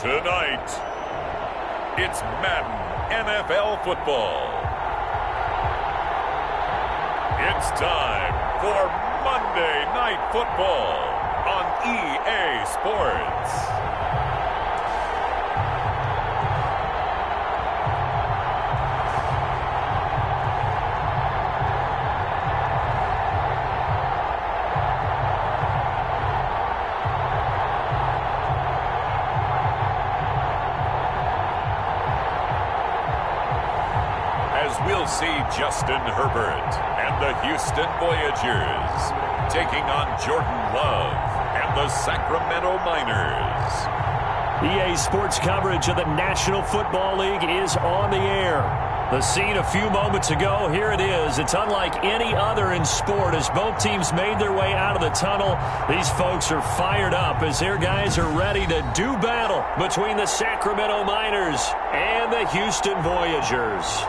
Tonight, it's Madden NFL football. It's time for Monday Night Football on EA Sports. We'll see Justin Herbert and the Houston Voyagers taking on Jordan Love and the Sacramento Miners. EA Sports coverage of the National Football League is on the air. The scene a few moments ago, here it is. It's unlike any other in sport as both teams made their way out of the tunnel. These folks are fired up as their guys are ready to do battle between the Sacramento Miners and the Houston Voyagers.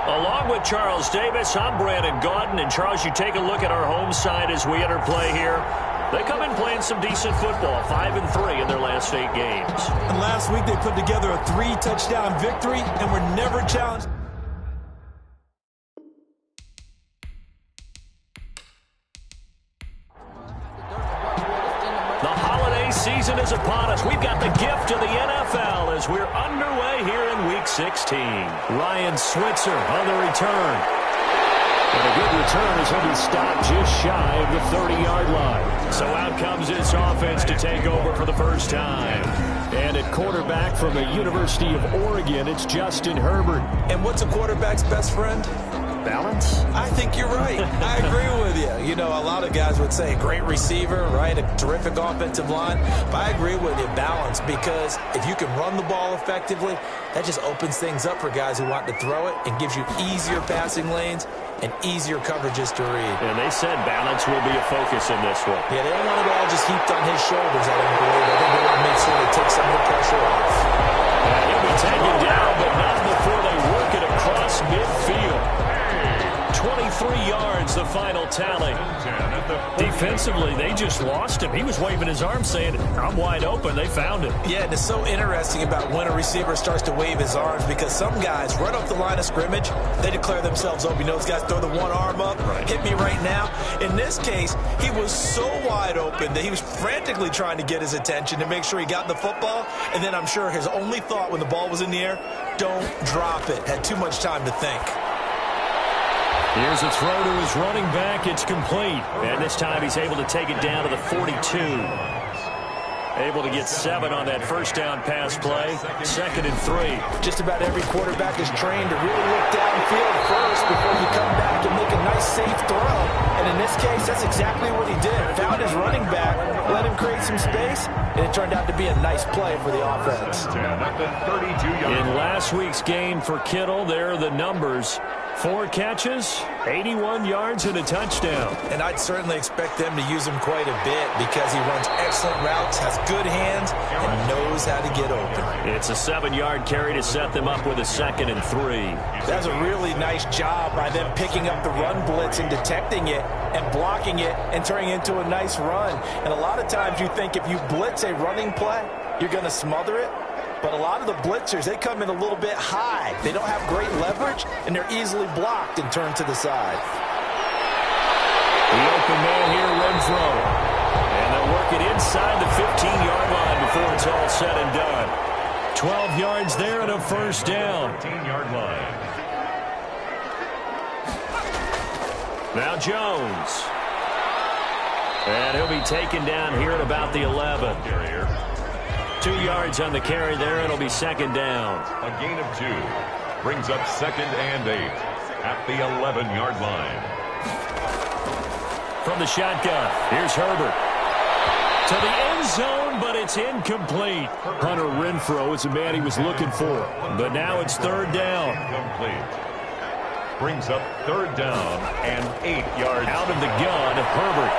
Along with Charles Davis, I'm Brandon Gaudin. And Charles, you take a look at our home side as we enter play here. They come in playing some decent football, 5-3 in their last 8 games. And last week they put together a 3-touchdown victory and were never challenged. The holiday season is upon us. We've got the gift of the NFL as we're underway here in Week 16. Ryan Switzer on the return. And a good return as he'll be stopped just shy of the 30-yard line. So out comes this offense to take over for the first time. And at quarterback from the University of Oregon, it's Justin Herbert. And what's a quarterback's best friend? Balance? I think you're right. I agree with you. You know, a lot of guys would say great receiver, right? A terrific offensive line. But I agree with you, balance, because if you can run the ball effectively, that just opens things up for guys who want to throw it and gives you easier passing lanes and easier coverages to read. And they said balance will be a focus in this one. Yeah, they don't want it all just heaped on his shoulders, I don't believe. I think they want to make sure they take some of the pressure off. And he'll be taken down, but not before they work it across midfield. 23 yards, the final tally. Defensively, they just lost him. He was waving his arms saying, I'm wide open. They found him. Yeah, and it's so interesting about when a receiver starts to wave his arms because some guys, right off the line of scrimmage, they declare themselves open. You know, those guys throw the one arm up, hit me right now. In this case, he was so wide open that he was frantically trying to get his attention to make sure he got the football. And then I'm sure his only thought when the ball was in the air, don't drop it. Had too much time to think. Here's a throw to his running back. It's complete. And this time he's able to take it down to the 42. Able to get 7 on that first down pass play. 2nd and 3. Just about every quarterback is trained to really look downfield first before you come back and make a nice safe throw. And in this case, that's exactly what he did. Found his running back, let him create some space, and it turned out to be a nice play for the offense. In last week's game for Kittle, there are the numbers. 4 catches, 81 yards, and a touchdown. And I'd certainly expect them to use him quite a bit because he runs excellent routes, has good hands, and knows how to get open. It's a 7-yard carry to set them up with a 2nd and 3. That's a really nice job by them picking up the run blitz and detecting it and blocking it and turning it into a nice run. And a lot of times you think if you blitz a running play, you're going to smother it. But a lot of the blitzers, they come in a little bit high. They don't have great leverage, and they're easily blocked and turned to the side. The open man here, Renfro. And they'll work it inside the 15-yard line before it's all said and done. 12 yards there and a first down. 15-yard line. Now Jones. And he'll be taken down here at about the 11. 2 yards on the carry there. It'll be 2nd down. A gain of 2 brings up 2nd and 8 at the 11-yard line. From the shotgun, here's Herbert. To the end zone, but it's incomplete. Hunter Renfro is the man he was looking for. But now it's 3rd down. Incomplete. Brings up 3rd down and 8 yards. Out of the gun, Herbert.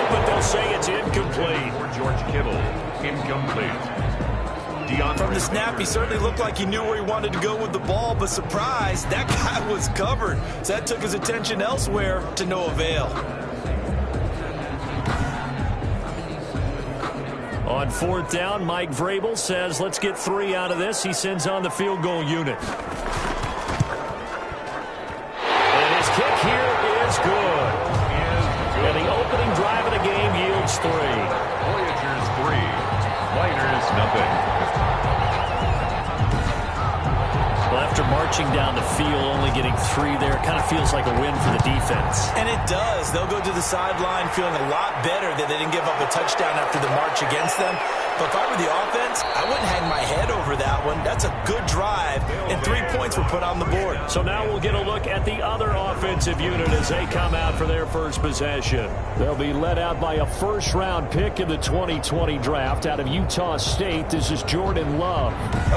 But they'll say it's incomplete. For George Kittle, incomplete. From the snap, he certainly looked like he knew where he wanted to go with the ball, but surprise, that guy was covered. So that took his attention elsewhere to no avail. On 4th down, Mike Vrabel says, let's get 3 out of this. He sends on the field goal unit. And his kick here is good. And the opening drive of the game yields 3. Voyagers 3, Miners nothing. Well, after marching down the field, only getting 3 there, kind of feels like a win for the defense. And it does. They'll go to the sideline feeling a lot better that they didn't give up a touchdown after the march against them. But if I were the offense, I wouldn't hang my head over that one. That's a good drive, and 3 points were put on the board. So now we'll get a look at the other offensive unit as they come out for their first possession. They'll be led out by a first-round pick in the 2020 draft out of Utah State. This is Jordan Love.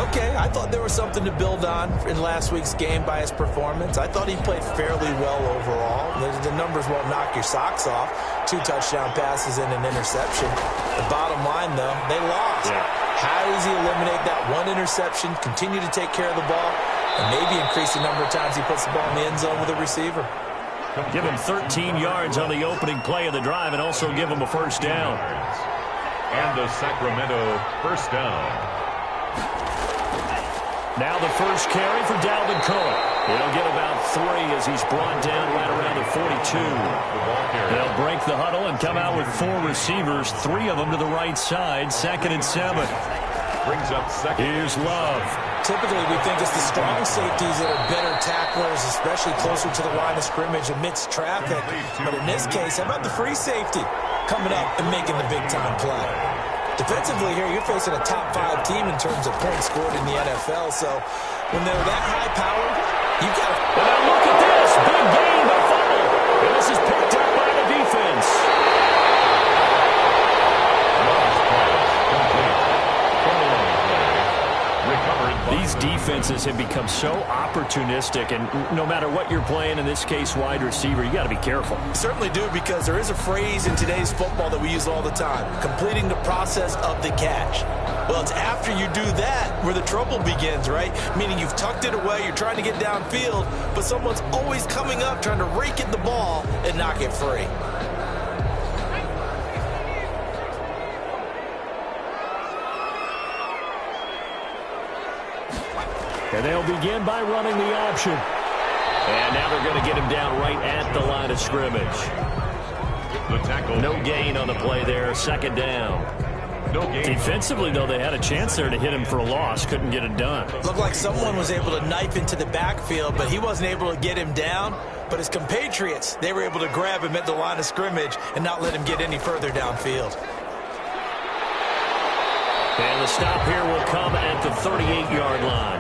Okay, I thought there was something to build on in last week's game by his performance. I thought he played fairly well overall. The numbers won't knock your socks off. 2 touchdown passes and an interception. The bottom line, though, they lost. Yeah. How does he eliminate that 1 interception, continue to take care of the ball, and maybe increase the number of times he puts the ball in the end zone with a receiver? Give him 13 yards on the opening play of the drive and also give him a first down. And the Sacramento first down. Now the first carry for Dalvin Cook. He'll get about 3 as he's brought down right around the 42. They'll break the huddle and come out with 4 receivers, 3 of them to the right side, 2nd and 7. Brings up second. Here's Love. Typically, we think it's the strong safeties that are better tacklers, especially closer to the line of scrimmage amidst traffic. But in this case, how about the free safety coming up and making the big-time play? Defensively here, you're facing a top-5 team in terms of points scored in the NFL. So when they're that high-powered, you've got to... Well, now look at this. Big gain, but fumble. And this is picked up by the defense. These defenses have become so opportunistic, and no matter what you're playing, in this case wide receiver, you got to be careful. Certainly do, because there is a phrase in today's football that we use all the time, completing the process of the catch. Well, it's after you do that where the trouble begins, right? Meaning you've tucked it away, you're trying to get downfield, but someone's always coming up trying to rake at the ball and knock it free. And they'll begin by running the option. And now they're going to get him down right at the line of scrimmage. The tackle. No gain on the play there, 2nd down. No gain. Defensively, though, they had a chance there to hit him for a loss. Couldn't get it done. Looked like someone was able to knife into the backfield, but he wasn't able to get him down. But his compatriots, they were able to grab him at the line of scrimmage and not let him get any further downfield. And the stop here will come at the 38-yard line.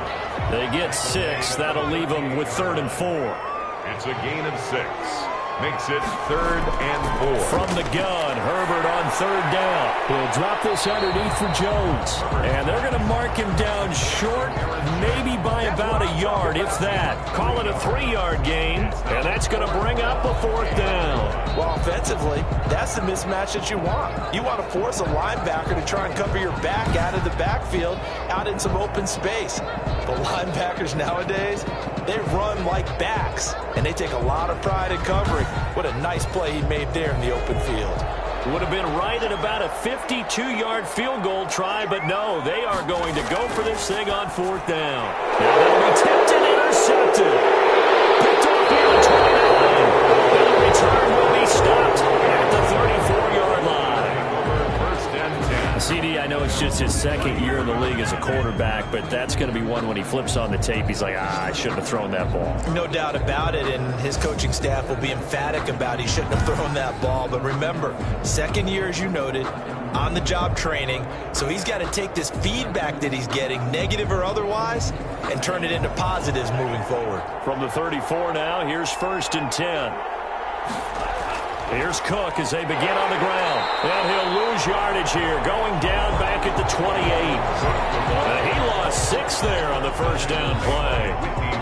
They get 6. That'll leave them with 3rd and 4. It's a gain of 6. Makes it 3rd and 4. From the gun, Herbert on 3rd down. He'll drop this underneath for Jones. And they're going to mark him down short, maybe by about a yard, if that. Call it a 3-yard gain, and that's going to bring up a 4th down. Well, offensively, that's the mismatch that you want. You want to force a linebacker to try and cover your back out of the backfield, out in some open space. But linebackers nowadays, they run like backs, and they take a lot of pride in covering. What a nice play he made there in the open field. Would have been right at about a 52-yard field goal try, but no, they are going to go for this thing on 4th down. Now they'll be tipped and intercepted. Picked off here at 29. And the return will be stopped at the 34-yard line. First and 10. CD, I know it's just his 2nd year in the league as a quarterback, but that's going to be one when he flips on the tape, he's like, I shouldn't have thrown that ball. No doubt about it, and his coaching staff will be emphatic about he shouldn't have thrown that ball. But remember, 2nd year, as you noted, on-the-job training, so he's got to take this feedback that he's getting, negative or otherwise, and turn it into positives moving forward. From the 34 now, here's 1st and 10. Here's Cook as they begin on the ground. And he'll lose yardage here, going down back at the 28. And he lost 6 there on the first down play.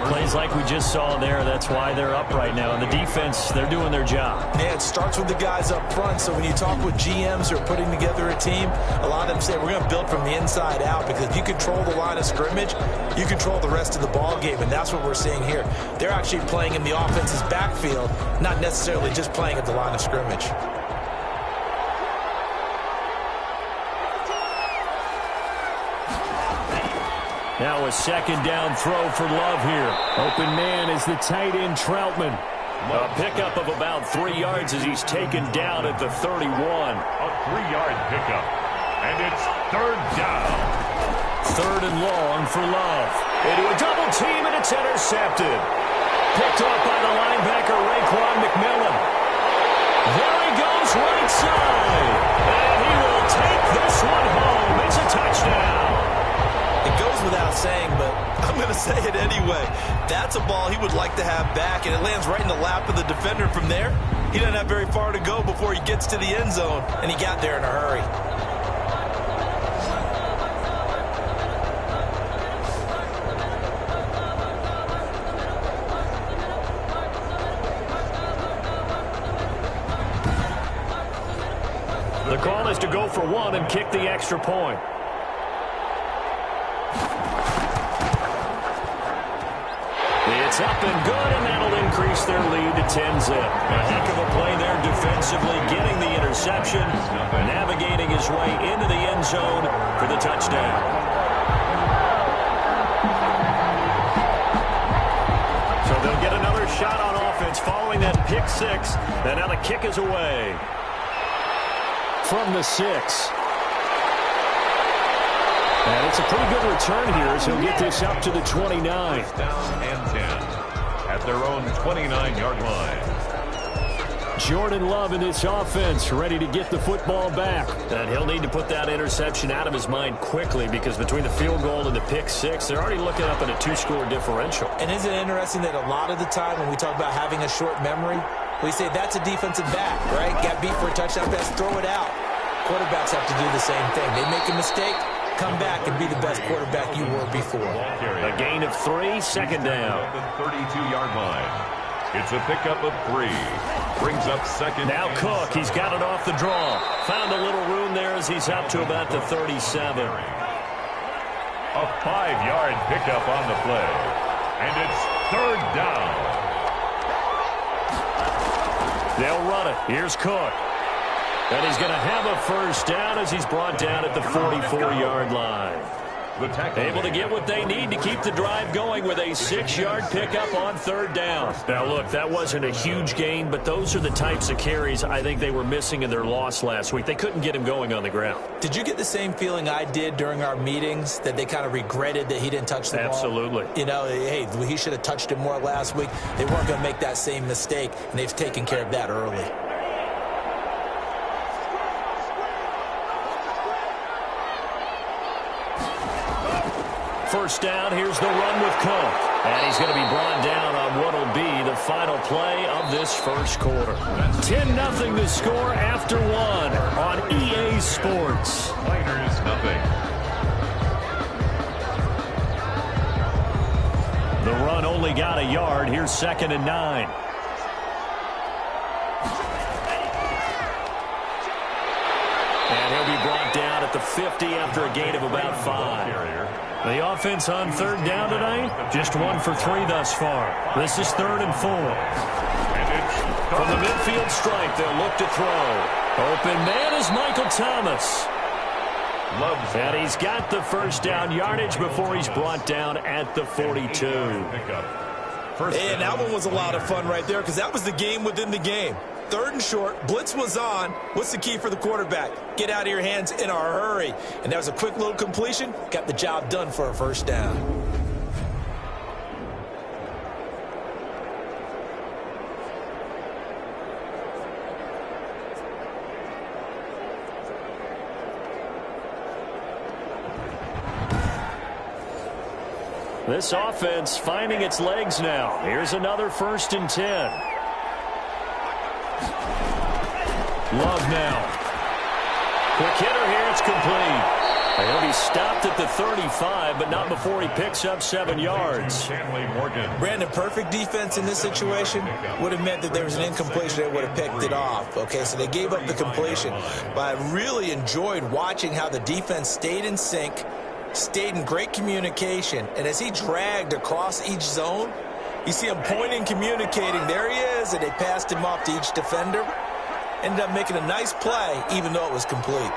Plays like we just saw there, that's why they're up right now. And the defense, they're doing their job. Yeah, it starts with the guys up front. So when you talk with GMs who are putting together a team, a lot of them say we're going to build from the inside out, because if you control the line of scrimmage, you control the rest of the ball game, and that's what we're seeing here. They're actually playing in the offense's backfield, not necessarily just playing at the line of scrimmage. Now a second down throw for Love here. Open man is the tight end Troutman. A pickup of about 3 yards as he's taken down at the 31. A 3-yard pickup. And it's third down. Third and long for Love. Into a double team, and it's intercepted. Picked off by the linebacker, Raekwon McMillan. There he goes, right side. And he will take this one home. It's a touchdown. It goes without saying, but I'm going to say it anyway. That's a ball he would like to have back, and it lands right in the lap of the defender from there. He doesn't have very far to go before he gets to the end zone, and he got there in a hurry. The call is to go for one and kick the extra point. It's up and good, and that'll increase their lead to 10-zip. A heck of a play there defensively, getting the interception, navigating his way into the end zone for the touchdown. So they'll get another shot on offense following that pick six, and now the kick is away. From the 6. And it's a pretty good return here as he'll get this up to the 29. Down and 10 at their own 29-yard line. Jordan Love in this offense, ready to get the football back. And he'll need to put that interception out of his mind quickly, because between the field goal and the pick six, they're already looking up at a 2-score differential. And isn't it interesting that a lot of the time when we talk about having a short memory, we say that's a defensive back, right? Got beat for a touchdown pass, throw it out. Quarterbacks have to do the same thing. They make a mistake, come back and be the best quarterback you were before. A gain of 3, second down. The 32-yard line. It's a pickup of 3. Brings up second. Now Cook, he's got it off the draw. Found a little room there as he's up to about the 37. A 5-yard pickup on the play. And it's third down. They'll run it. Here's Cook. And he's going to have a first down as he's brought down at the 44-yard line. Able to get what they need to keep the drive going with a 6-yard pickup on third down. Now, look, that wasn't a huge gain, but those are the types of carries I think they were missing in their loss last week. They couldn't get him going on the ground. Did you get the same feeling I did during our meetings, that they kind of regretted that he didn't touch the ball? Absolutely. You know, hey, he should have touched it more last week. They weren't going to make that same mistake, and they've taken care of that early. First down, here's the run with Cook. And he's going to be brought down on what will be the final play of this first quarter. 10-0 the score after 1 on EA Sports. Miners nothing. The run only got a yard. Here's 2nd and 9. And he'll be brought down at the 50 after a gain of about 5. The offense on third down tonight, just 1 for 3 thus far. This is 3rd and 4. From the midfield stripe, they'll look to throw. Open man is Michael Thomas. And he's got the first down yardage before he's brought down at the 42. And that one was a lot of fun right there, because that was the game within the game. 3rd and short, blitz was on. What's the key for the quarterback? Get out of your hands in a hurry. And that was a quick little completion. Got the job done for a first down. This offense finding its legs now. Here's another 1st and 10. Love now. Quick hitter here. It's complete. He'll be stopped at the 35, but not before he picks up 7 yards. Brandon, perfect defense in this situation would have meant that there was an incompletion. They would have picked it off. Okay, so they gave up the completion. But I really enjoyed watching how the defense stayed in sync, stayed in great communication. And as he dragged across each zone, you see him pointing, communicating. There he is, and they passed him off to each defender. Ended up making a nice play, even though it was complete.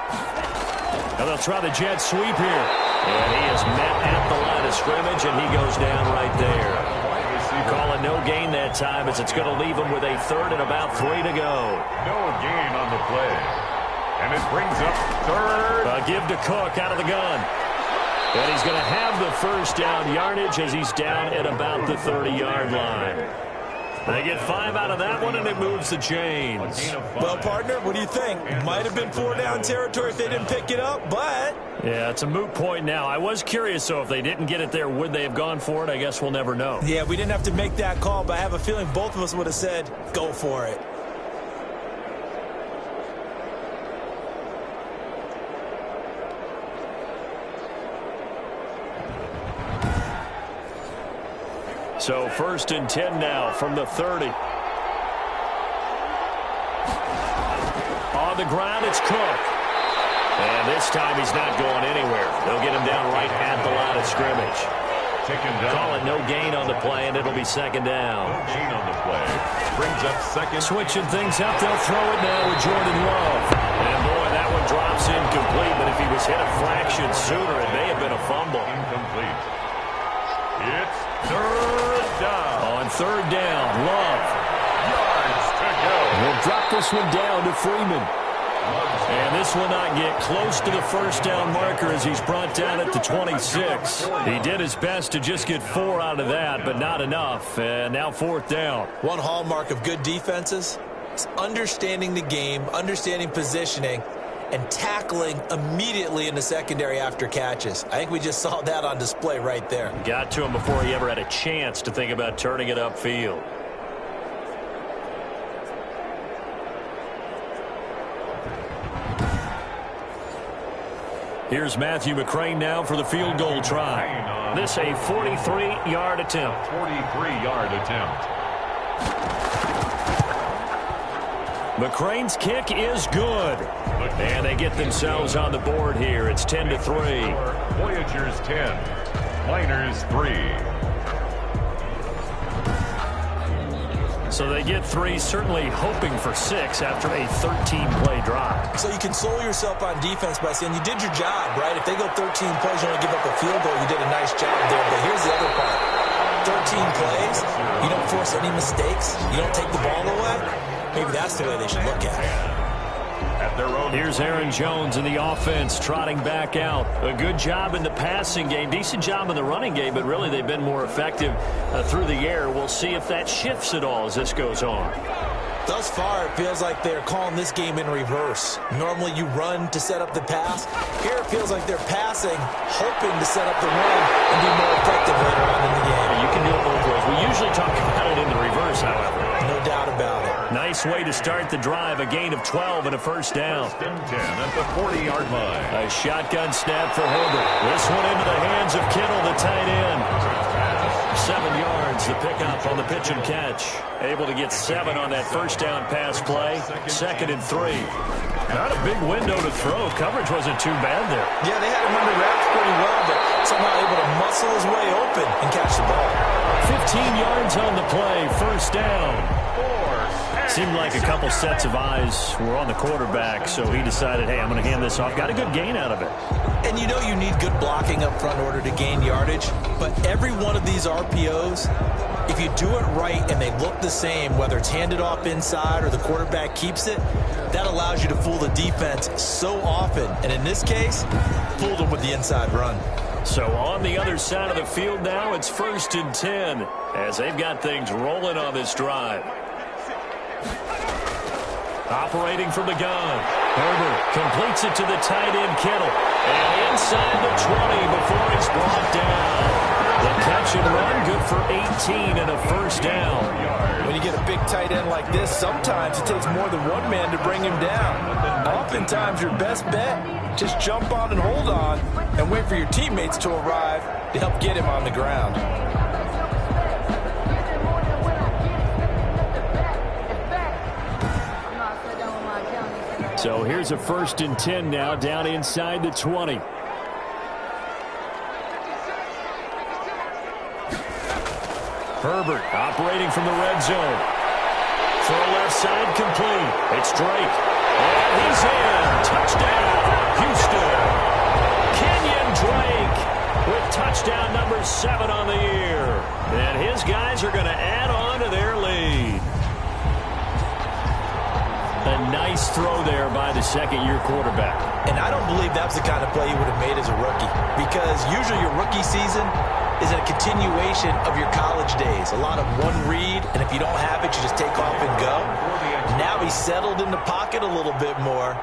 And they'll try the jet sweep here. And he is met at the line of scrimmage, and he goes down right there. Calling no gain that time as it's going to leave him with a 3rd and about 3 to go. No gain on the play. And it brings up 3rd. A give to Cook out of the gun. And he's going to have the first down yardage as he's down at about the 30-yard line. They get 5 out of that one, and it moves the chains. Well, partner, what do you think? Might have been 4-down territory if they didn't pick it up, but... Yeah, it's a moot point now. I was curious, so if they didn't get it there, would they have gone for it? I guess we'll never know. Yeah, we didn't have to make that call, but I have a feeling both of us would have said, go for it. So 1st and 10 now from the 30. On the ground, it's Cook. And this time he's not going anywhere. They'll get him down right at the line of scrimmage. Call it no gain on the play, and it'll be 2nd down. No gain on the play. Brings up 2nd. Switching things up, they'll throw it now with Jordan Love. And boy, that one drops incomplete, but if he was hit a fraction sooner, it may have been a fumble. Incomplete. It's 3rd down. On 3rd down, Love. Yards to go. We'll drop this one down to Freeman. And this will not get close to the 1st down marker as he's brought down at the 26. He did his best to just get 4 out of that, but not enough. And now 4th down. One hallmark of good defenses is understanding the game, understanding positioning, and tackling immediately in the secondary after catches. I think we just saw that on display right there. Got to him before he ever had a chance to think about turning it upfield. Here's Matthew McCrane now for the field goal try. This a 43-yard attempt. 43-yard attempt. McCrane's kick is good. And they get themselves on the board here. It's 10-3. Voyagers 10. Miners 3. So they get 3, certainly hoping for 6 after a 13-play drive. So you console yourself on defense by saying you did your job, right? If they go 13 plays, you only give up a field goal, you did a nice job there. But here's the other part. 13 plays, you don't force any mistakes, you don't take the ball away. Maybe that's the way they should look at it. Here's Aaron Jones in the offense trotting back out. A good job in the passing game, decent job in the running game, but really they've been more effective through the air. We'll see if that shifts at all as this goes on. Thus far, it feels like they're calling this game in reverse. Normally you run to set up the pass. Here it feels like they're passing, hoping to set up the run and be more effective later on in the game. You can do it both ways. We usually talk about it in the reverse, however. No doubt about it. Nice way to start the drive. A gain of 12 and a 1st down. 10 at the 40-yard line. A shotgun snap for Herbert. This one into the hands of Kittle, the tight end. 7 yards, the pickup on the pitch and catch. Able to get 7 on that 1st down pass play. 2nd and 3. Not a big window to throw. Coverage wasn't too bad there. Yeah, they had him under wraps pretty well, but somehow able to muscle his way open and catch the ball. 15 yards on the play. 1st down. Seemed like a couple sets of eyes were on the quarterback, so he decided, hey, I'm going to hand this off. Got a good gain out of it. And you know you need good blocking up front in order to gain yardage, but every one of these RPOs, if you do it right and they look the same, whether it's handed off inside or the quarterback keeps it, that allows you to fool the defense so often. And in this case, fooled them with the inside run. So on the other side of the field now, it's 1st and 10 as they've got things rolling on this drive. Operating from the gun. Herbert completes it to the tight end, Kittle. And inside the 20 before he's brought down. The catch and run, good for 18 and a first down. When you get a big tight end like this, sometimes it takes more than one man to bring him down. Oftentimes, your best bet, just jump on and hold on and wait for your teammates to arrive to help get him on the ground. So here's a 1st and 10 now, down inside the 20. Herbert operating from the red zone. Throw left side complete. It's Drake. And he's in. Touchdown, Houston. Kenyon Drake with touchdown number 7 on the year. And his guys are going to add on to their lead. A nice throw there by the second-year quarterback. And I don't believe that's the kind of play he would have made as a rookie, because usually your rookie season is a continuation of your college days. A lot of one read, and if you don't have it, you just take off and go. Now he's settled in the pocket a little bit more,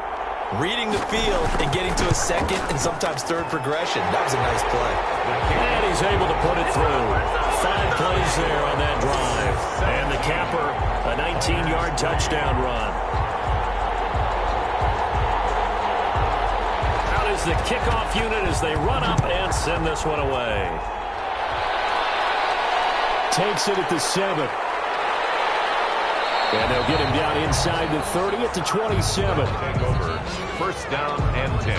reading the field and getting to a second and sometimes third progression. That was a nice play. And he's able to put it through. 5 plays there on that drive. And the capper, a 19-yard touchdown run. Out is the kickoff unit as they run up and send this one away. Takes it at the 7. And they'll get him down inside the 30 at the 27. Takeover. 1st down and 10.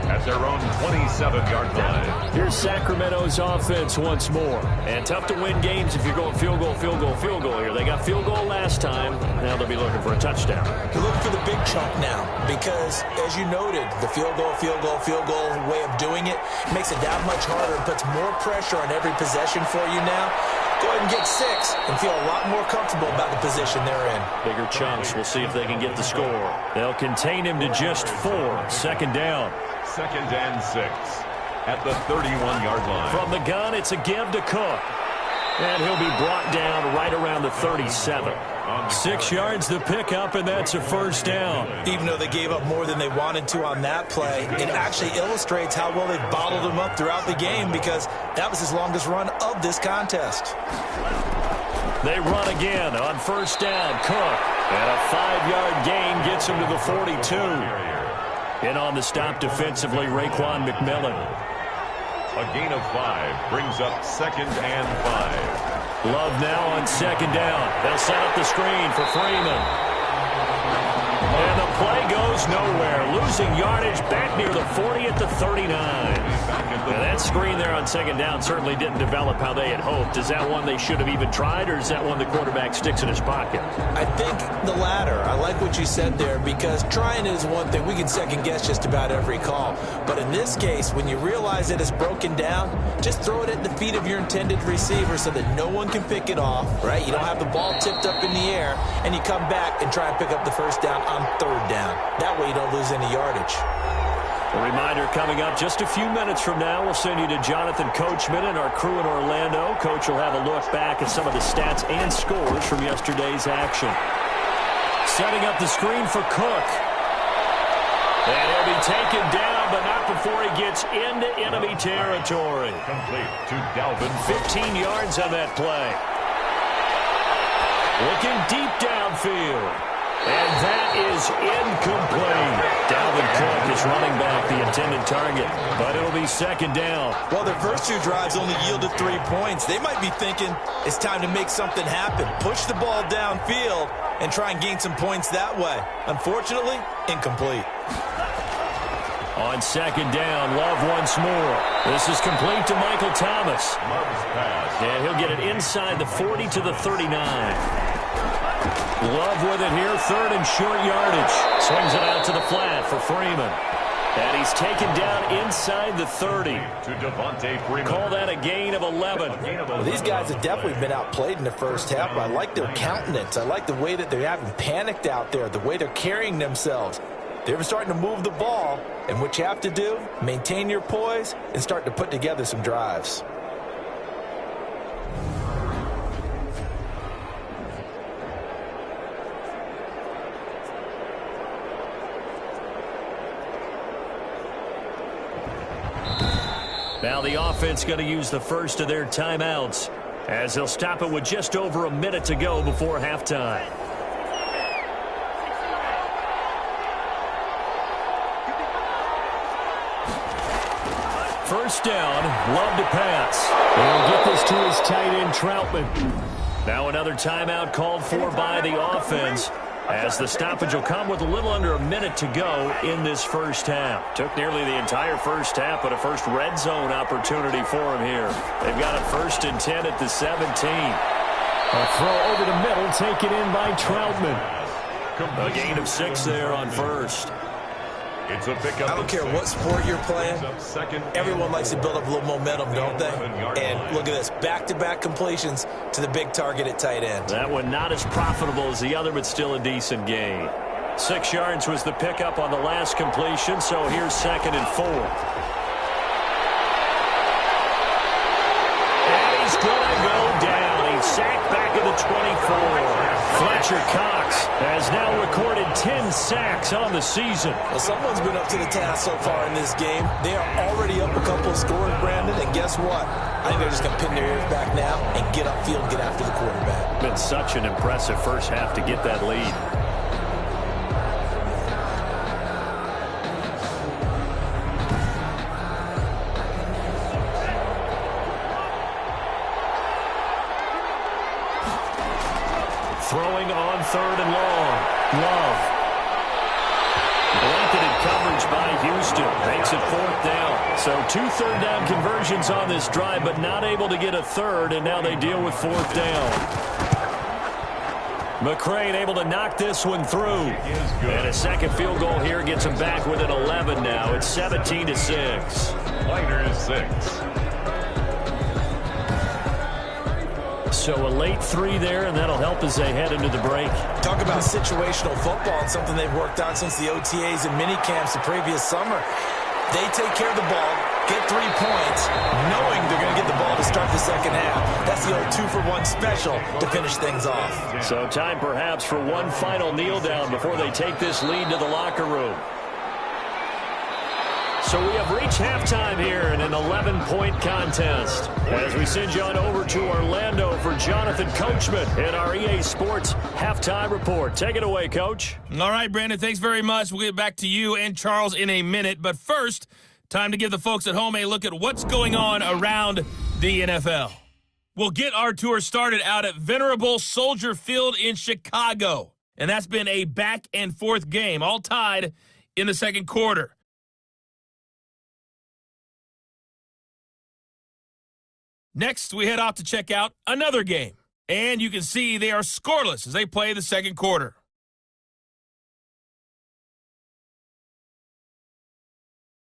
At their own 27-yard line. Here's Sacramento's offense once more. And tough to win games if you're going field goal, field goal, field goal here. They got field goal last time. Now they'll be looking for a touchdown. You're looking for the big chunk now because, as you noted, the field goal way of doing it makes it that much harder and puts more pressure on every possession for you now. Go ahead and get 6 and feel a lot more comfortable about the position they're in. Bigger chunks. We'll see if they can get the score. They'll contain him to just 4. 2nd down. 2nd and 6 at the 31-yard line. From the gun, it's a give to Cook. And he'll be brought down right around the 37. 6 yards the pickup, and that's a 1st down. Even though they gave up more than they wanted to on that play, it actually illustrates how well they've bottled him up throughout the game because that was his longest run of this contest. They run again on 1st down. Cook. And a 5-yard gain gets him to the 42. In on the stop defensively, Raekwon McMillan. A gain of 5 brings up 2nd and 5. Love now on 2nd down. They'll set up the screen for Freeman. And the play goes nowhere. Losing yardage back near the 40 at the 39. Now that screen there on 2nd down certainly didn't develop how they had hoped. Is that one they should have even tried, or is that one the quarterback sticks in his pocket? I think the latter. I like what you said there because trying is one thing. We can second guess just about every call. But in this case, when you realize that it's broken down, just throw it at the feet of your intended receiver so that no one can pick it off, right? You don't have the ball tipped up in the air, and you come back and try and pick up the 1st down on 3rd down. That way you don't lose any yardage. A reminder coming up just a few minutes from now. We'll send you to Jonathan Coachman and our crew in Orlando. Coach will have a look back at some of the stats and scores from yesterday's action. Setting up the screen for Cook. And he'll be taken down, but not before he gets into enemy territory. Complete to Dalvin. 15 yards on that play. Looking deep downfield. And that is incomplete. Dalvin Cook is running back the intended target, but it'll be 2nd down. Well, their first 2 drives only yielded 3 points. They might be thinking it's time to make something happen. Push the ball downfield and try and gain some points that way. Unfortunately, incomplete. On 2nd down, Love once more. This is complete to Michael Thomas. Love's pass. And he'll get it inside the 40 to the 39. Love with it here, 3rd and short yardage. Swings it out to the flat for Freeman. And he's taken down inside the 30. To Devontae Freeman. Call that a gain of 11. Well, these guys have definitely been outplayed in the first half, but I like their countenance. I like the way that they haven't panicked out there, the way they're carrying themselves. They're starting to move the ball, and what you have to do, maintain your poise and start to put together some drives. Now the offense going to use the first of their timeouts as they'll stop it with just over a minute to go before halftime. First down, Love to pass. He'll get this to his tight end, Troutman. Now another timeout called for by the offense, as the stoppage will come with a little under a minute to go in this first half. Took nearly the entire first half, but a first red zone opportunity for him here. They've got a 1st and 10 at the 17. A throw over the middle, taken in by Troutman. A gain of 6 there on first. It's a pickup. I don't care what sport you're playing. Everyone likes to build up a little momentum, don't they? And look at this. Back-to-back completions to the big target at tight end. That one not as profitable as the other, but still a decent gain. 6 yards was the pickup on the last completion, so here's 2nd and 4. And he's going to go down. He's sacked back at the 24. Fletcher Cox has now recorded 10 sacks on the season. Well, someone's been up to the task so far in this game. They are already up a couple of scores, Brandon, and guess what? I think they're just going to pin their ears back now and get upfield and get after the quarterback. Been such an impressive first half to get that lead. Throwing on 3rd and long. Love. Blanketed coverage by Houston. Makes it 4th down. So 2 third-down conversions on this drive, but not able to get a third, and now they deal with 4th down. McCrane able to knock this one through. And a second field goal here gets them back within 11 now. It's 17-6. Miners 6. So a late 3 there, and that'll help as they head into the break. Talk about situational football and something they've worked on since the OTAs and mini camps the previous summer. They take care of the ball, get 3 points, knowing they're going to get the ball to start the second half. That's the old 2-for-1 special to finish things off. So time perhaps for one final kneel down before they take this lead to the locker room. So we have reached halftime here in an 11-point contest. As we send you on over to Orlando for Jonathan Coachman in our EA Sports Halftime Report. Take it away, Coach. All right, Brandon, thanks very much. We'll get back to you and Charles in a minute. But first, time to give the folks at home a look at what's going on around the NFL. We'll get our tour started out at Venerable Soldier Field in Chicago. And that's been a back-and-forth game, all tied in the second quarter. Next, we head off to check out another game. And you can see they are scoreless as they play the second quarter.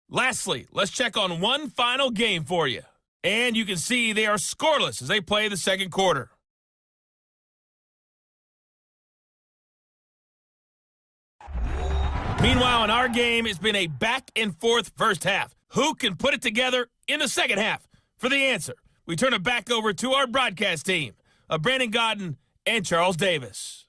Lastly, let's check on one final game for you. And you can see they are scoreless as they play the second quarter. Meanwhile, in our game, it's been a back-and-forth first half. Who can put it together in the second half? For the answer, we turn it back over to our broadcast team of Brandon Godden and Charles Davis.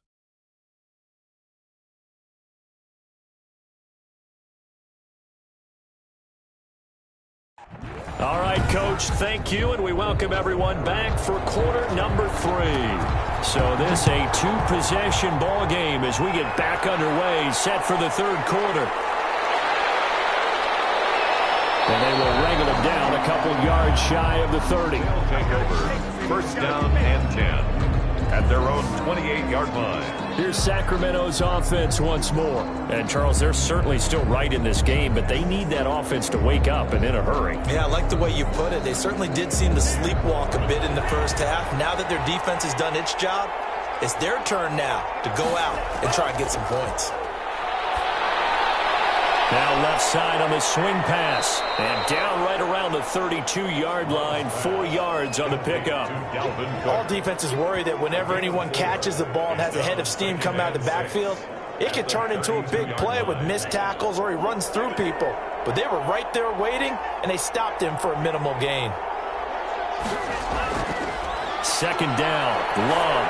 All right, Coach, thank you, and we welcome everyone back for quarter number 3. So this a 2-possession ball game as we get back underway, set for the third quarter. And they will wrangle him down a couple yards shy of the 30. Take over. First down and 10 at their own 28-yard line. Here's Sacramento's offense once more. And, Charles, they're certainly still right in this game, but they need that offense to wake up and in a hurry. Yeah, I like the way you put it. They certainly did seem to sleepwalk a bit in the first half. Now that their defense has done its job, it's their turn now to go out and try and get some points. Now left side on the swing pass. And down right around the 32-yard line, 4 yards on the pickup. All defenses worry that whenever anyone catches the ball and has a head of steam come out of the backfield, it could turn into a big play with missed tackles or he runs through people. But they were right there waiting, and they stopped him for a minimal gain. Second down, Love.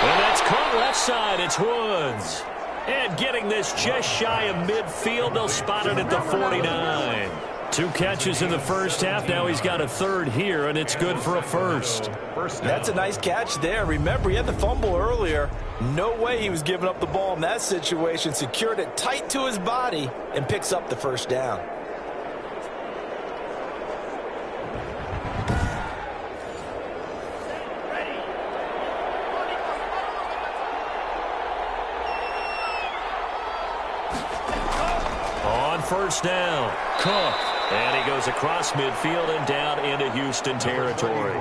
And that's caught left side. It's Woods. And getting this just shy of midfield, they'll spot it at the 49. 2 catches in the first half. Now he's got a third here, and it's good for a first. That's a nice catch there. Remember, he had the fumble earlier. No way he was giving up the ball in that situation. Secured it tight to his body and picks up the first down. On first down, Cook. And he goes across midfield and down into Houston territory.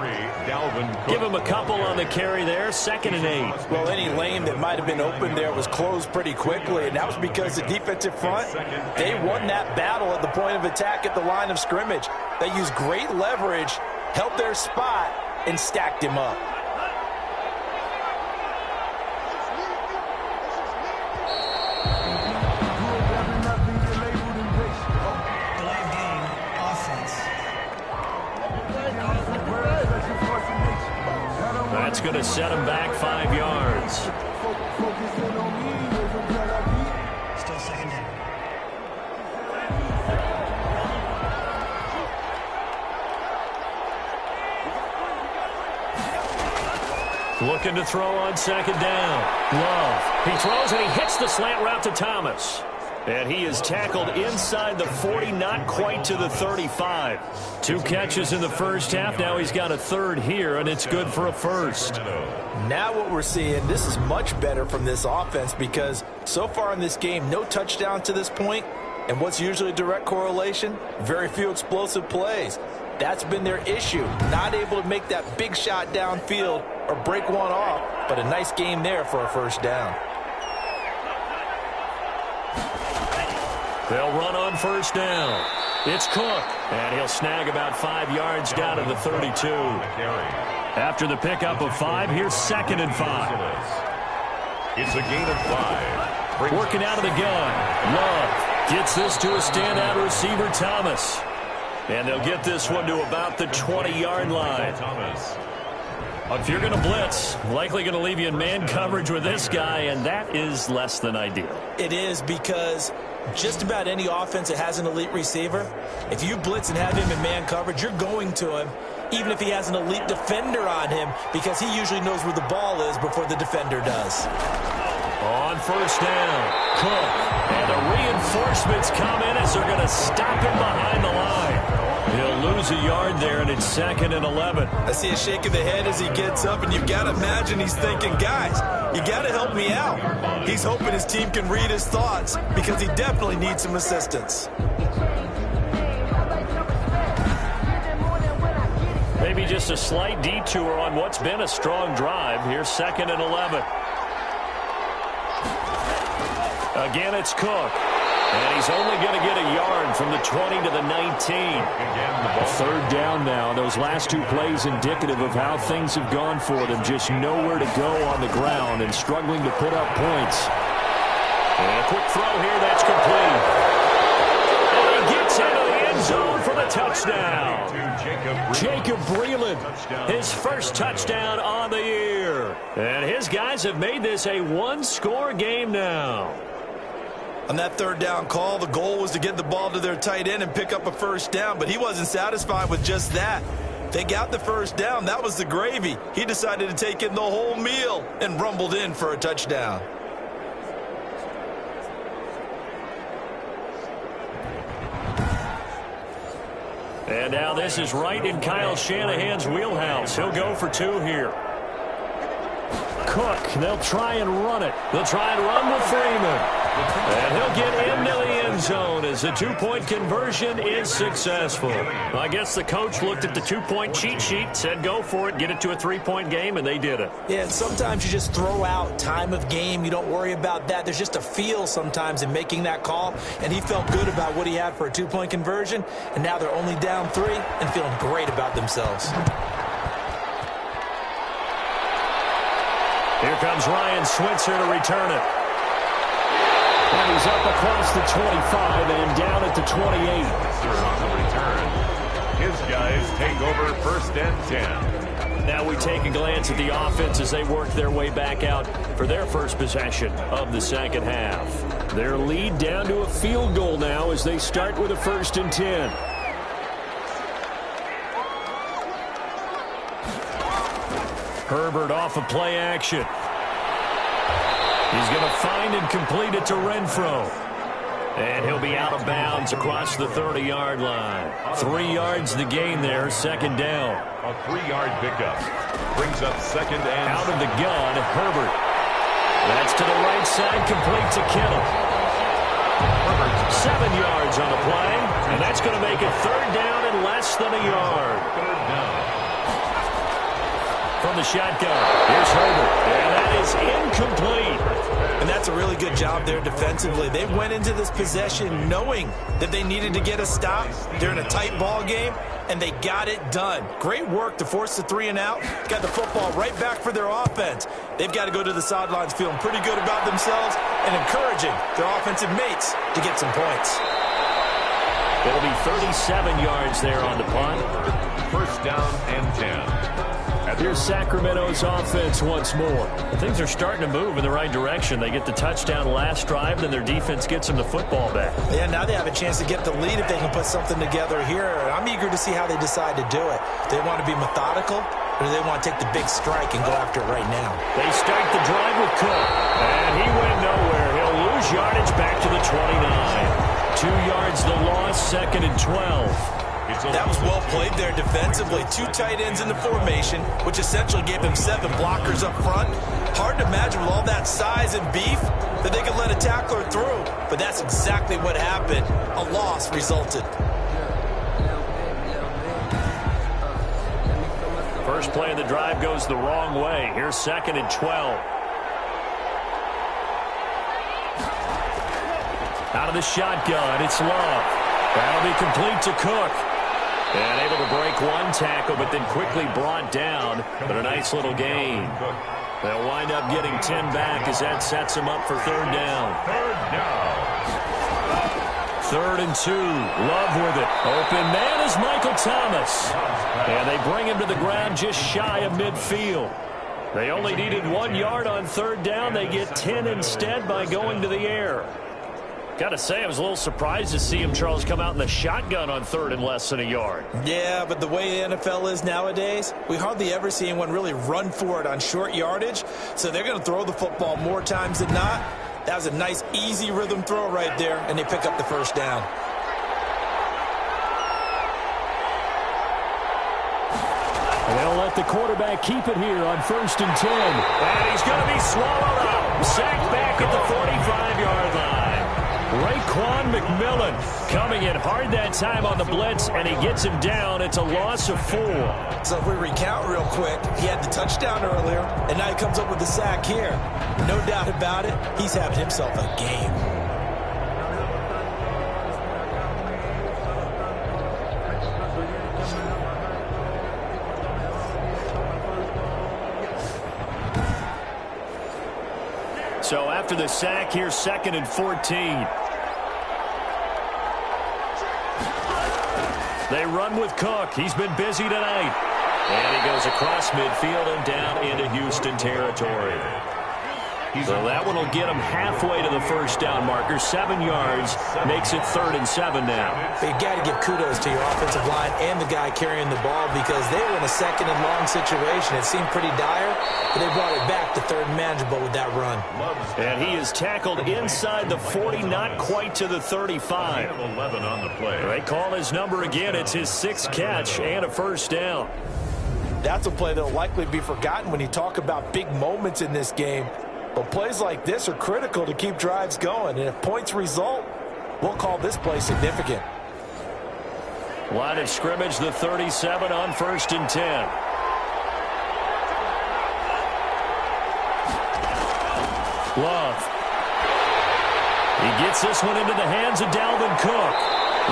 Give him a couple on the carry there, 2nd and 8. Well, any lane that might have been open there was closed pretty quickly, and that was because the defensive front, they won that battle at the point of attack at the line of scrimmage. They used great leverage, held their spot, and stacked him up. That's going to set him back 5 yards. Still 2nd down. Looking to throw on 2nd down. Love. He throws and he hits the slant route to Thomas. And he is tackled inside the 40, not quite to the 35. 2 catches in the first half. Now he's got a third here, and it's good for a first. Now what we're seeing, this is much better from this offense because so far in this game, no touchdown to this point. And what's usually a direct correlation? Very few explosive plays. That's been their issue. Not able to make that big shot downfield or break one off, but a nice game there for a first down. They'll run on first down. It's Cook, and he'll snag about 5 yards down to the 32. After the pickup of 5, here's 2nd and 5. It's a gain of 5. Working out of the gun. Love gets this to a standout receiver, Thomas. And they'll get this one to about the 20-yard line. If you're going to blitz, likely going to leave you in man coverage with this guy, and that is less than ideal. It is because just about any offense that has an elite receiver, if you blitz and have him in man coverage, you're going to him, even if he has an elite defender on him, because he usually knows where the ball is before the defender does. On first down, Cook. And the reinforcements come in as they're going to stop him behind the line. He'll lose a yard there, and it's 2nd and 11. I see a shake of the head as he gets up, and you've got to imagine he's thinking, guys, you got to help me out. He's hoping his team can read his thoughts because he definitely needs some assistance. Maybe just a slight detour on what's been a strong drive. Here's 2nd and 11. Again, it's Cook. And he's only going to get a yard from the 20 to the 19. Third down now. Those last 2 plays indicative of how things have gone for them. Just nowhere to go on the ground and struggling to put up points. And a quick throw here. That's complete. And he gets into the end zone for the touchdown. Jacob Breland, his first touchdown on the year. And his guys have made this a 1-score game now. On that third down call, the goal was to get the ball to their tight end and pick up a first down, but he wasn't satisfied with just that. They got the first down. That was the gravy. He decided to take in the whole meal and rumbled in for a touchdown. And now this is right in Kyle Shanahan's wheelhouse. He'll go for 2 here. Cook, they'll try and run it. They'll try and run with Freeman. And he'll get into the end zone as the 2-point conversion is successful. I guess the coach looked at the 2-point cheat sheet, said go for it, get it to a 3-point game, and they did it. Yeah, and sometimes you just throw out time of game. You don't worry about that. There's just a feel sometimes in making that call, and he felt good about what he had for a 2-point conversion, and now they're only down 3 and feeling great about themselves. Here comes Ryan Switzer to return it. And he's up across the 25 and down at the 28. On the return. His guys take over 1st and 10. Now we take a glance at the offense as they work their way back out for their first possession of the second half. Their lead down to a field goal now as they start with a 1st and 10. Herbert off of play action. He's going to find and complete it to Renfro. And he'll be out of bounds across the 30-yard line. 3 yards the gain there, second down. A 3-yard pickup brings up second and out of the gun, Herbert. That's to the right side, complete to Kittle. Herbert, 7 yards on the play, and that's going to make it third down and less than a yard. Third down. From the shotgun, here's Herbert, and that is incomplete. And that's a really good job there defensively. They went into this possession knowing that they needed to get a stop. They're in a tight ball game, and they got it done. Great work to force the 3 and out. Got the football right back for their offense. They've got to go to the sidelines feeling pretty good about themselves and encouraging their offensive mates to get some points. It'll be 37 yards there on the punt. First down and 10. Here's Sacramento's offense once more. Things are starting to move in the right direction. They get the touchdown last drive, then their defense gets them the football back. Yeah, now they have a chance to get the lead if they can put something together here. I'm eager to see how they decide to do it. Do they want to be methodical, or do they want to take the big strike and go after it right now? They start the drive with Cook, and he went nowhere. He'll lose yardage back to the 29. 2 yards the loss, second and 12. That was well played there defensively. 2 tight ends in the formation, which essentially gave them 7 blockers up front. Hard to imagine with all that size and beef that they could let a tackler through. But that's exactly what happened. A loss resulted. First play of the drive goes the wrong way. Here's second and 12. Out of the shotgun, it's Love. That'll be complete to Cook. And able to break 1 tackle, but then quickly brought down. But a nice little gain. They'll wind up getting 10 back as that sets them up for third down. Third and 2. Love with it. Open man is Michael Thomas. And they bring him to the ground just shy of midfield. They only needed 1 yard on third down. They get 10 instead by going to the air. Got to say, I was a little surprised to see him, Charles, come out in the shotgun on third and less than a yard. Yeah, but the way the NFL is nowadays, we hardly ever see anyone really run for it on short yardage. So they're going to throw the football more times than not. That was a nice, easy rhythm throw right there, and they pick up the first down. And they'll let the quarterback keep it here on first and 10. And he's going to be swallowed up. Sacked back at the 45-yard line. Raekwon McMillan coming in hard that time on the blitz, and he gets him down. It's a loss of 4. So if we recount real quick, he had the touchdown earlier, and now he comes up with the sack here. No doubt about it, he's having himself a game. So after the sack, here's second and 14. They run with Cook. He's been busy tonight. And he goes across midfield and down into Houston territory. So that one will get him halfway to the first down marker. 7 yards makes it third and 7 now. But you got to give kudos to your offensive line and the guy carrying the ball because they were in a second and long situation. It seemed pretty dire, but they brought it back to third and manageable with that run. And he is tackled inside the 40, not quite to the 35. 11 on the play. They call his number again. It's his 6th catch and a first down. That's a play that will likely be forgotten when you talk about big moments in this game. But plays like this are critical to keep drives going. And if points result, we'll call this play significant. Line of scrimmage, the 37 on first and 10. Love. He gets this one into the hands of Dalvin Cook.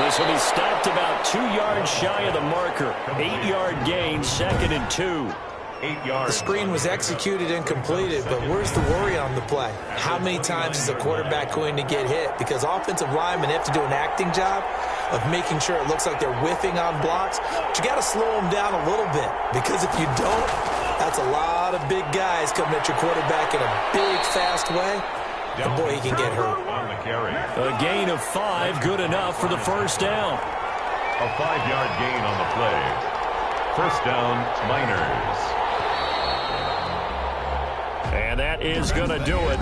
This will be stopped about 2 yards shy of the marker. 8-yard gain, second and 2. 8 yards. The screen was executed and completed, but where's the worry on the play? How many times is a quarterback going to get hit? Because offensive linemen have to do an acting job of making sure it looks like they're whiffing on blocks. But you got to slow them down a little bit, because if you don't, that's a lot of big guys coming at your quarterback in a big, fast way. And boy, he can get hurt. On the carry. A gain of 5, good enough for the first down. A 5-yard gain on the play. First down, Miners. And that is going to do it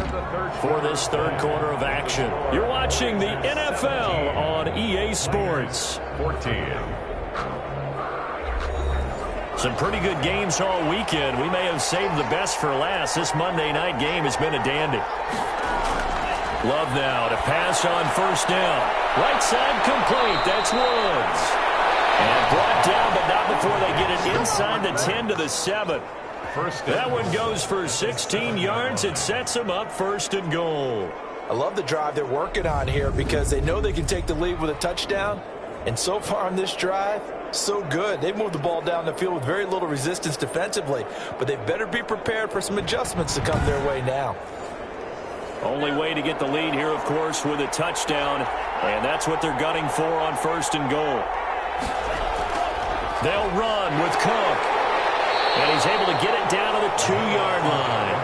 for this third quarter of action. You're watching the NFL on EA Sports. 14. Some pretty good games all weekend. We may have saved the best for last. This Monday night game has been a dandy. Love now to pass on first down. Right side complete. That's Woods. And brought down, but not before they get it inside the 10 to the 7. That one goes for 16 yards. It sets them up first and goal. I love the drive they're working on here because they know they can take the lead with a touchdown. And so far on this drive, so good. They've moved the ball down the field with very little resistance defensively. But they better be prepared for some adjustments to come their way now. Only way to get the lead here, of course, with a touchdown. And that's what they're gunning for on first and goal. They'll run with Cook. And he's able to get it down to the 2-yard line.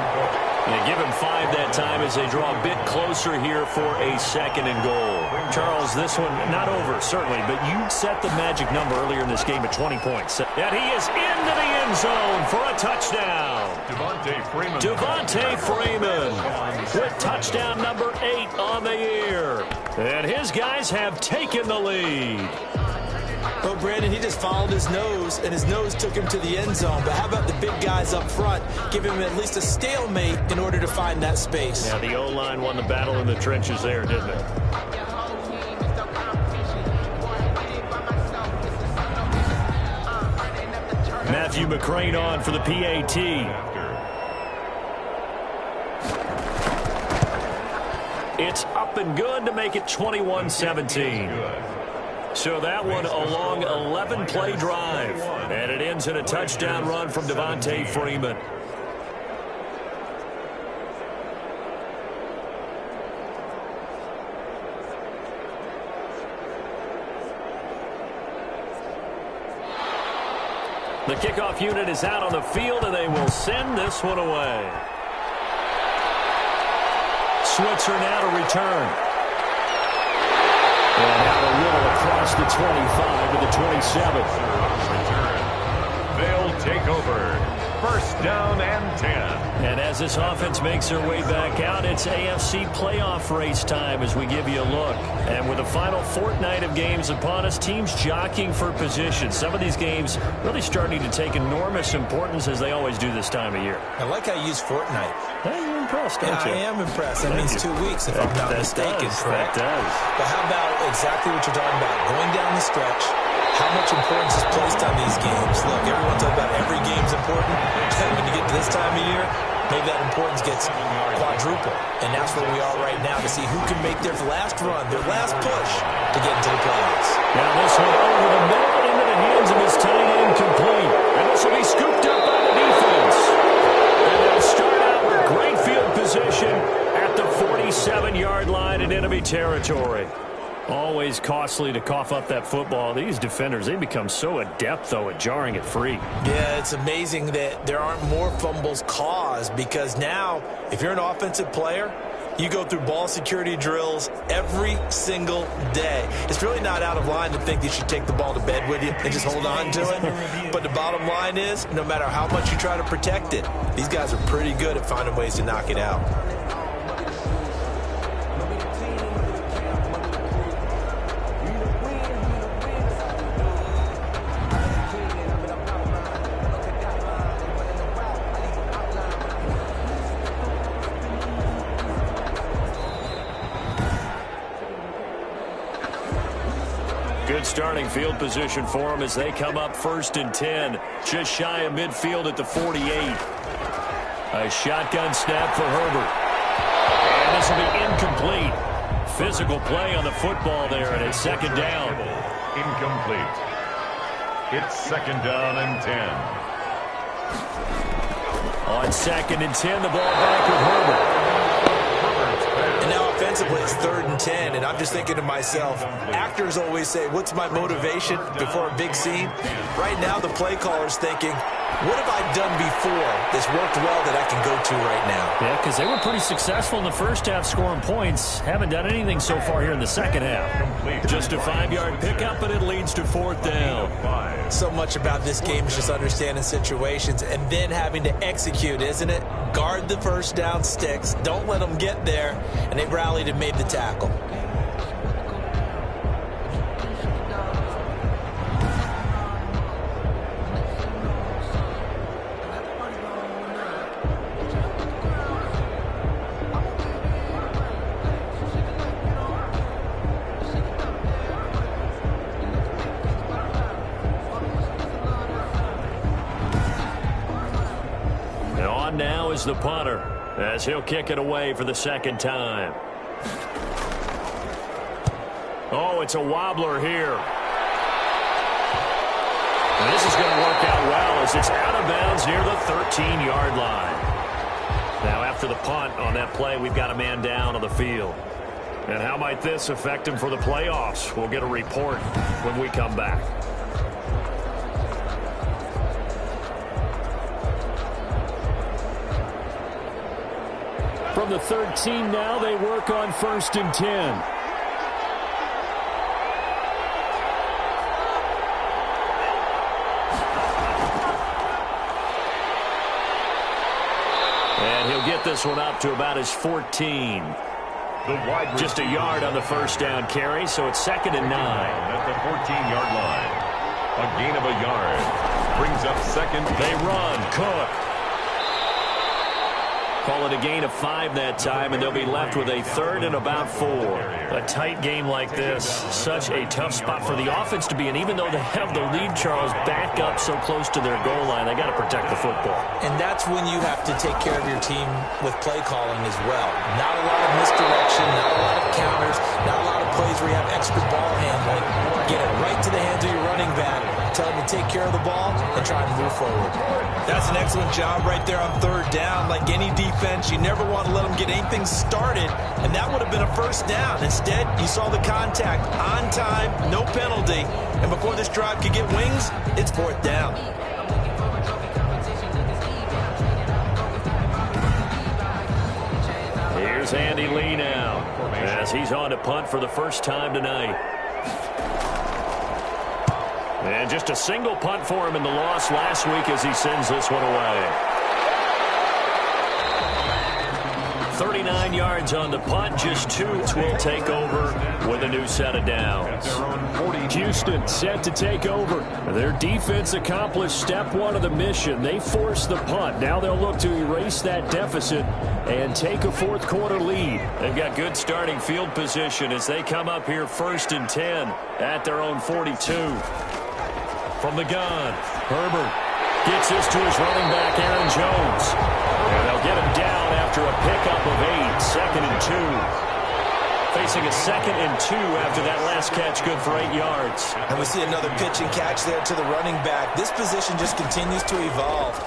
And they give him 5 that time as they draw a bit closer here for a second and goal. Charles, this one not over, certainly, but you set the magic number earlier in this game at 20 points. And he is into the end zone for a touchdown. Devontae Freeman with touchdown number 8 on the year. And his guys have taken the lead. Well, Brandon, he just followed his nose, and his nose took him to the end zone. But how about the big guys up front? Give him at least a stalemate in order to find that space. Yeah, the O-line won the battle in the trenches there, didn't it? Matthew McCrane on for the PAT. It's up and good to make it 21-17. So that one a long 11-play drive. And it ends in a touchdown run from Devontae Freeman. The kickoff unit is out on the field, and they will send this one away. Switzer now to return. And out a little across the 25 to the 27. They'll take over. First down and 10. And as this offense makes their way back out, it's AFC playoff race time as we give you a look. And with the final fortnight of games upon us, teams jockeying for position. Some of these games really starting to take enormous importance as they always do this time of year. I like how you use fortnight. Hey, you're impressed, don't you? I am impressed. That means 2 weeks, if I'm not mistaken, correct? That does. But how about exactly what you're talking about? Going down the stretch, how much importance is placed on these games? Look, everyone talks about every game's important. When you get to this time of year, maybe that importance gets quadruple. And that's where we are right now to see who can make their last run, their last push to get into the playoffs. Now this one over the middle into the hands of his tight end complete. And this will be scooped up by the defense. And they'll start out with great field position at the 47-yard line in enemy territory. Always costly to cough up that football. These defenders, they become so adept, though, at jarring it free. Yeah, it's amazing that there aren't more fumbles caused because now, if you're an offensive player, you go through ball security drills every single day. It's really not out of line to think that you should take the ball to bed with you and just hold on to it. But the bottom line is, no matter how much you try to protect it, these guys are pretty good at finding ways to knock it out. Good starting field position for them as they come up first and 10. Just shy of midfield at the 48. A shotgun snap for Herbert. And this will be incomplete. Physical play on the football there, and it's second down. Incomplete. It's second down and 10. On second and 10, the ball back with Herbert. And now Offensively, it's 3rd and 10, and I'm just thinking to myself, actors always say, what's my motivation before a big scene? Right now, the play caller's thinking, what have I done before that's worked well that I can go to right now? Yeah, because they were pretty successful in the first half scoring points. Haven't done anything so far here in the second half. Just a 5-yard pickup, and it leads to 4th down. So much about this game is just understanding situations and then having to execute, isn't it? Guard the first down sticks. Don't let them get there. And they rallied and made the tackle. Now is the punter as he'll kick it away for the second time. Oh, it's a wobbler here. And this is going to work out well as it's out of bounds near the 13-yard line. Now after the punt on that play, we've got a man down on the field. And how might this affect him for the playoffs? We'll get a report when we come back. From the 13 now, they work on 1st and 10. And he'll get this one up to about his 14. Just a yard on the first down carry, so it's 2nd and 9. At the 14-yard line. A gain of a yard. Brings up 2nd. They run. Cook. Call it a gain of 5 that time, and they'll be left with a 3rd and about 4. A tight game like this, such a tough spot for the offense to be in. Even though they have the lead, Charles, back up so close to their goal line, they got to protect the football. And that's when you have to take care of your team with play calling as well. Not a lot of misdirection, not a lot of counters, not a lot of plays where you have extra ball handling. Get it right to the hands of your running back. Tell him to take care of the ball and try to move forward. That's an excellent job right there on 3rd down. Like any defense, you never want to let them get anything started, and that would have been a 1st down. Instead, you saw the contact on time, no penalty, and before this drive could get wings, it's 4th down. Here's Andy Lee now as he's on to punt for the first time tonight. And just a single punt for him in the loss last week as he sends this one away. 39 yards on the punt, just 2 will take over with a new set of downs. Houston set to take over. Their defense accomplished step 1 of the mission. They forced the punt. Now they'll look to erase that deficit and take a 4th quarter lead. They've got good starting field position as they come up here 1st and 10 at their own 42. From the gun, Herbert gets this to his running back, Aaron Jones. And they'll get him down after a pickup of 8, 2nd and 2. Facing a 2nd and 2 after that last catch, good for 8 yards. And we see another pitch and catch there to the running back. This position just continues to evolve.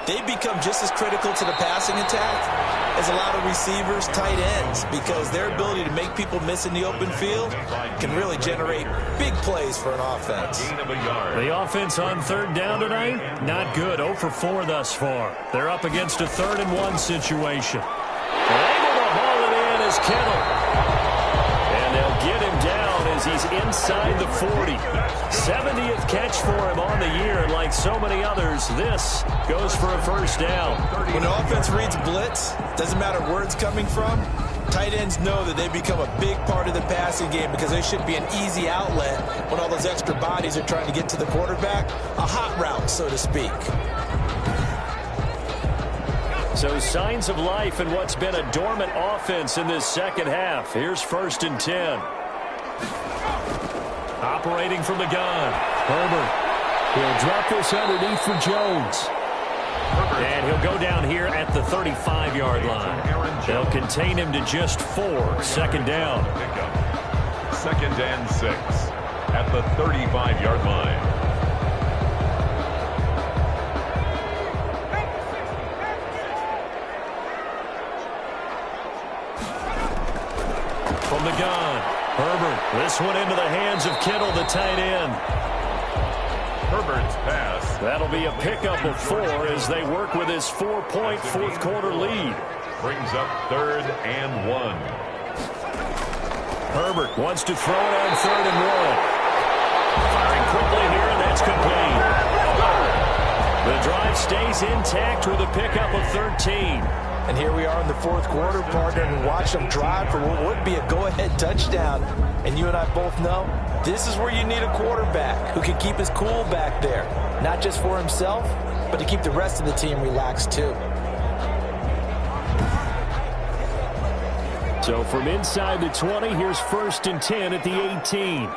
They become just as critical to the passing attack as a lot of receivers, tight ends, because their ability to make people miss in the open field can really generate big plays for an offense. The offense on 3rd down tonight, not good. 0 for 4 thus far. They're up against a 3rd and 1 situation. Able to haul it in is Kittle. And they'll get him down as he's inside the 40. 70th catch for him on the year, and like so many others, this goes for a 1st down. When the offense reads blitz, doesn't matter where it's coming from, tight ends know that they become a big part of the passing game because they should be an easy outlet when all those extra bodies are trying to get to the quarterback. A hot route, so to speak. So signs of life in what's been a dormant offense in this second half. Here's 1st and 10. Operating from the gun, Herbert. He'll drop this underneath for Jones. And he'll go down here at the 35-yard line. They'll contain him to just 4. 2nd down. 2nd and 6 at the 35-yard line. from the gun. Herbert, this one into the hands of Kittle, the tight end. Herbert's pass. That'll be a pickup of 4 as they work with his 4-point fourth-quarter lead. Brings up 3rd and 1. Herbert wants to throw it on 3rd and 1. Firing quickly here, and that's complete. The drive stays intact with a pickup of 13. And here we are in the fourth quarter, partner, and watch them drive for what would be a go-ahead touchdown. And you and I both know this is where you need a quarterback who can keep his cool back there. Not just for himself, but to keep the rest of the team relaxed too. So from inside the 20, here's 1st and 10 at the 18.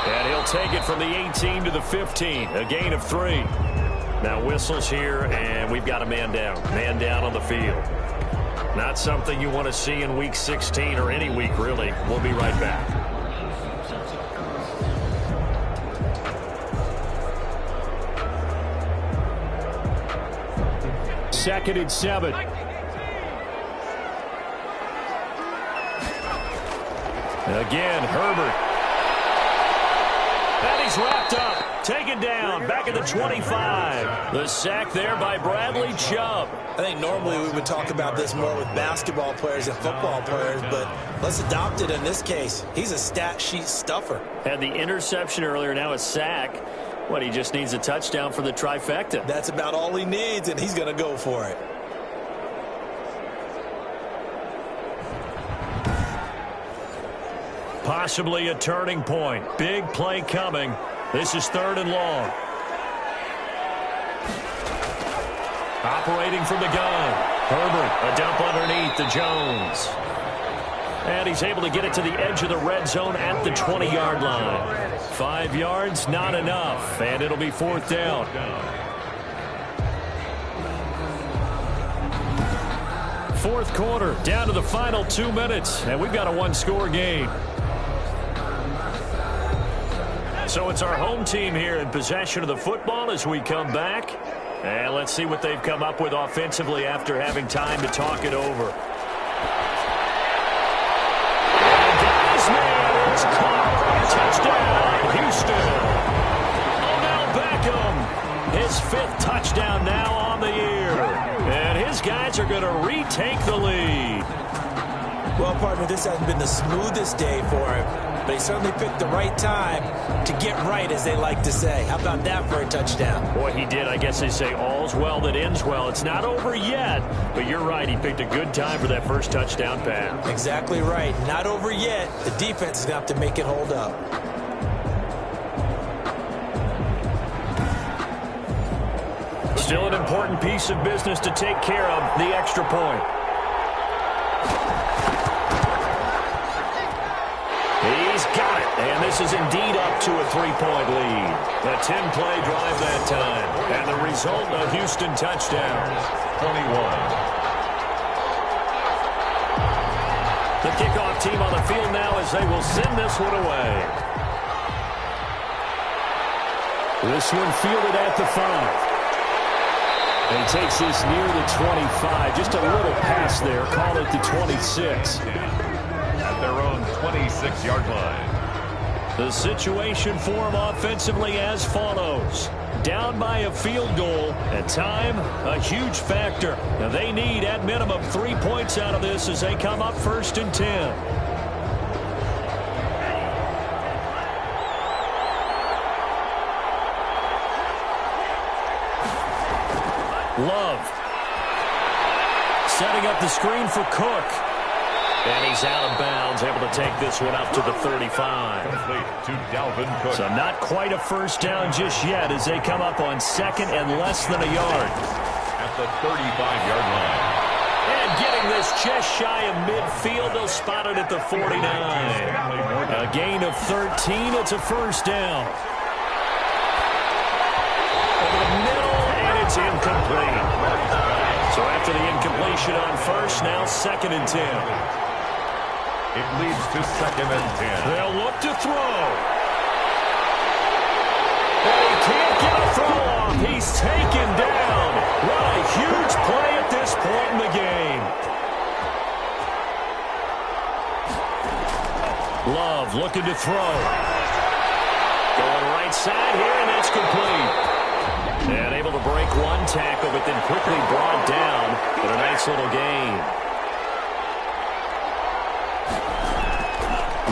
And he'll take it from the 18 to the 15, a gain of 3. Now whistles here, and we've got a man down. Man down on the field. Not something you want to see in Week 16 or any week, really. We'll be right back. Second and 7. Again, Herbert. And he's wrapped up. Taken down. Back at the 25. The sack there by Bradley Chubb. I think normally we would talk about this more with basketball players and football players, but let's adopt it in this case. He's a stat sheet stuffer. Had the interception earlier, now a sack. What, he just needs a touchdown for the trifecta. That's about all he needs, and he's going to go for it. Possibly a turning point. Big play coming. This is 3rd and long. Operating from the gun. Herbert, a dump underneath to Jones. And he's able to get it to the edge of the red zone at the 20-yard line. 5 yards, not enough. And it'll be 4th down. Fourth quarter, down to the final 2 minutes. And we've got a one-score game. So it's our home team here in possession of the football as we come back. And let's see what they've come up with offensively after having time to talk it over. And guys, man, it's caught. Touchdown, Houston. Odell Beckham, his 5th touchdown now on the year. And his guys are going to retake the lead. Well, partner, this hasn't been the smoothest day for him, but he certainly picked the right time to get right, as they like to say. How about that for a touchdown? Boy, he did. I guess they say all's well that ends well. It's not over yet, but you're right. He picked a good time for that first touchdown pass. Exactly right. Not over yet. The defense is going to have to make it hold up. Still an important piece of business to take care of, the extra point. He's got it, and this is indeed up to a 3-point lead. A 10-play drive that time, and the result, a Houston touchdown. 21. The kickoff team on the field now as they will send this one away. This one fielded at the 5. And he takes this near the 25. Just a little pass there. Call it the 26. At their own 26-yard line. The situation for him offensively as follows. Down by a field goal. At time, a huge factor. Now they need, at minimum, 3 points out of this as they come up 1st and 10. Love. Setting up the screen for Cook. And he's out of bounds, able to take this one up to the 35. Complete to Dalvin Cook. So not quite a first down just yet as they come up on 2nd and less than a yard. At the 35-yard line. And getting this just shy of midfield, they'll spot it at the 49. A gain of 13, it's a first down. Over the middle, and it's incomplete. So after the incompletion on first, now 2nd and 10. It leads to 2nd and 10. They'll look to throw. And he Love looking to throw. Going right side here, and that's complete. And able to break one tackle, but then quickly brought down. But a nice little gain.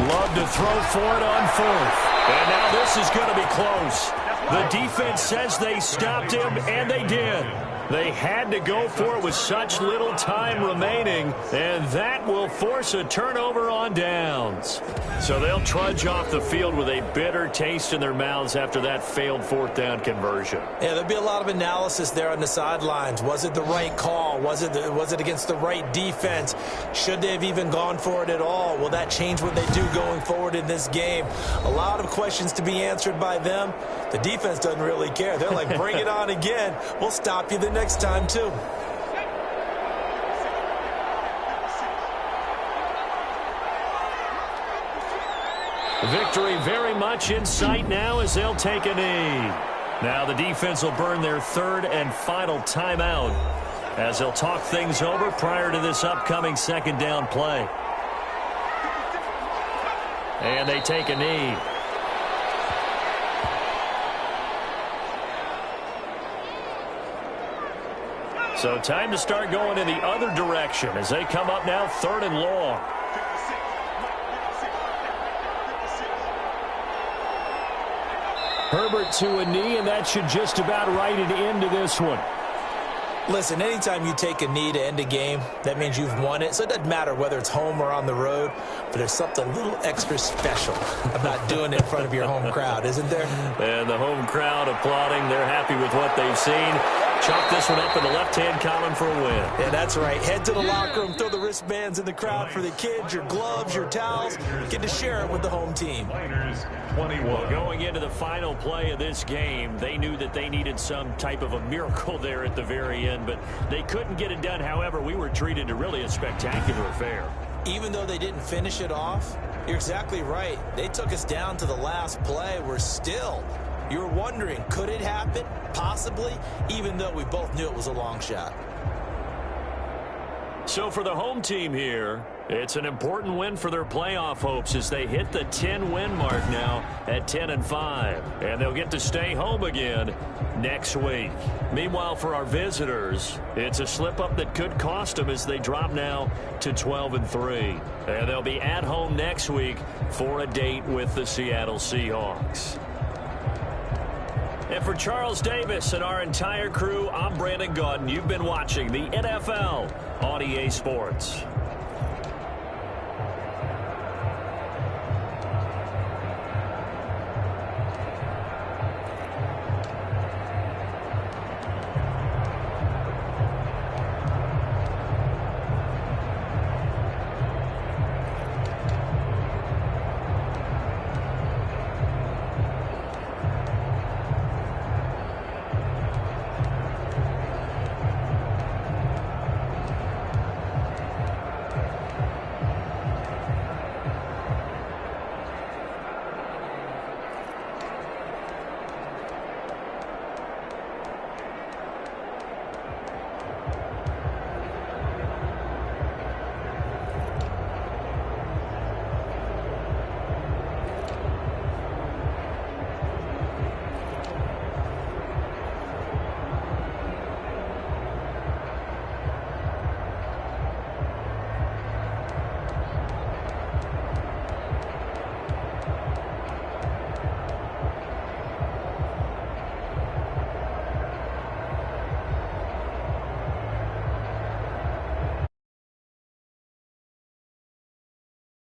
Love to throw for it on fourth. And now this is going to be close. The defense says they stopped him, and they did. They had to go for it with such little time remaining, and that will force a turnover on downs. So they'll trudge off the field with a bitter taste in their mouths after that failed fourth down conversion. Yeah, there'll be a lot of analysis there on the sidelines. Was it the right call? Was it against the right defense? Should they have even gone for it at all? Will that change what they do going forward in this game? A lot of questions to be answered by them. The defense doesn't really care. They're like, bring it on again. We'll stop you the next time, too. Victory very much in sight now as they'll take a knee. Now the defense will burn their third and final timeout as they'll talk things over prior to this upcoming second down play. And they take a knee. So time to start going in the other direction as they come up now third and long. Herbert to a knee, and that should just about write it into this one. Listen, anytime you take a knee to end a game, that means you've won it. So it doesn't matter whether it's home or on the road, but there's something a little extra special about doing it in front of your home crowd, isn't there? And the home crowd applauding. They're happy with what they've seen. Chalk this one up in the left-hand column for a win. Yeah, that's right. Head to the locker room, throw the wristbands in the crowd for the kids, your gloves, your towels. Get to share it with the home team. Well, going into the final play of this game, they knew that they needed some type of a miracle there at the very end, but they couldn't get it done. However, we were treated to really a spectacular affair. Even though they didn't finish it off, you're exactly right. They took us down to the last play. You're wondering, could it happen? Possibly, even though we both knew it was a long shot. So for the home team here, it's an important win for their playoff hopes as they hit the 10-win mark now at 10-5. And they'll get to stay home again next week. Meanwhile, for our visitors, it's a slip-up that could cost them as they drop now to 12-3. And they'll be at home next week for a date with the Seattle Seahawks. And for Charles Davis and our entire crew, I'm Brandon Gaudin. You've been watching the NFL on EA Sports.